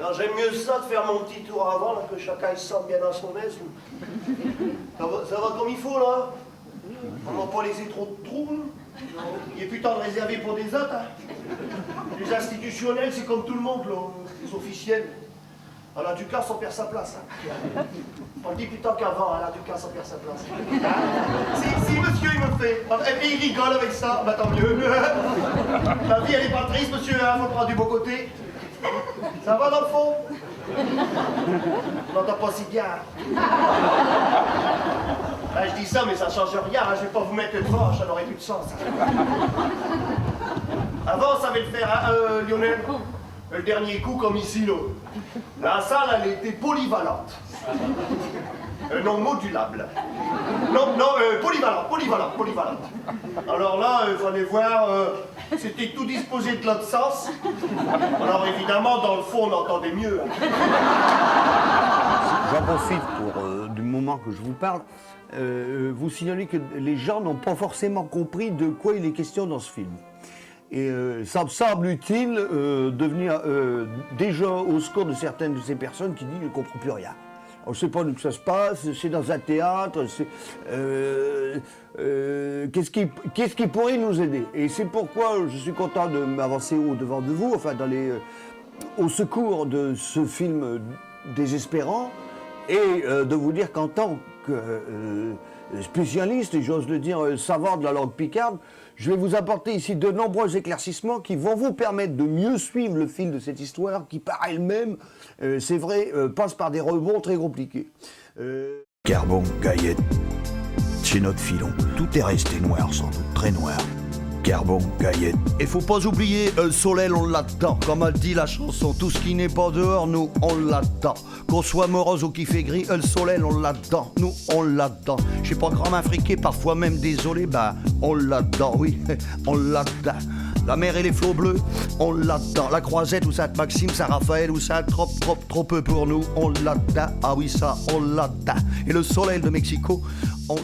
Non, j'aime mieux ça de faire mon petit tour avant, là, que chacun il se sente bien dans son aise. Ça va comme il faut, là? On va pas laisser trop de trous, là. Il est plus temps de réserver pour des autres, hein. Les institutionnels, c'est comme tout le monde, là. Les officiels. À la Ducasse, on perd sa place. Hein. On le dit plus tard qu'avant, à la Ducasse, on perd sa place. Hein? Si monsieur, il me fait. Et puis il rigole avec ça, bah tant mieux. La vie, elle est pas triste, monsieur, hein, faut prendre du beau côté. Ça va dans le fond? On n'entend pas si bien. Ben, je dis ça, mais ça change rien, hein. Je vais pas vous mettre une tranche, ça n'aurait plus de sens. Avant, on savait le faire, hein, Lionel? Le dernier coup, comme ici, là. La salle, elle était polyvalente. Non modulable. Non, polyvalente. Alors là, il fallait voir, c'était tout disposé de l'autre sens. Alors évidemment, dans le fond, on entendait mieux. J'en profite du moment que je vous parle, vous signaler que les gens n'ont pas forcément compris de quoi il est question dans ce film. Et ça me semble utile de venir déjà au secours de certaines de ces personnes qui disent qu'ils ne comprennent plus rien. On ne sait pas d'où ça se passe, c'est dans un théâtre, qu'est-ce qui pourrait nous aider? Et c'est pourquoi je suis content de m'avancer au-devant de vous, enfin au secours de ce film désespérant, et de vous dire qu'en tant que spécialiste, et j'ose le dire savant de la langue picarde, je vais vous apporter ici de nombreux éclaircissements qui vont vous permettre de mieux suivre le fil de cette histoire qui, par elle-même, c'est vrai, passe par des rebonds très compliqués. Carbon, Gaillette, c'est notre filon. Tout est resté noir, sans doute, très noir. Carbon, Gaillette. Et faut pas oublier, le soleil, on l'attend. Comme elle dit la chanson, tout ce qui n'est pas dehors, nous, on l'attend. Qu'on soit morose ou qu'il fait gris, le soleil, on l'attend. Nous, on l'attend. Je sais pas, grand afriqué, parfois même désolé, bah, on l'attend, oui, on l'attend. La mer et les flots bleus, on l'attend. La Croisette ou Sainte-Maxime, Saint-Raphaël ou trop peu pour nous, on l'attend. Ah oui, ça, on l'attend. Et le soleil de Mexico, on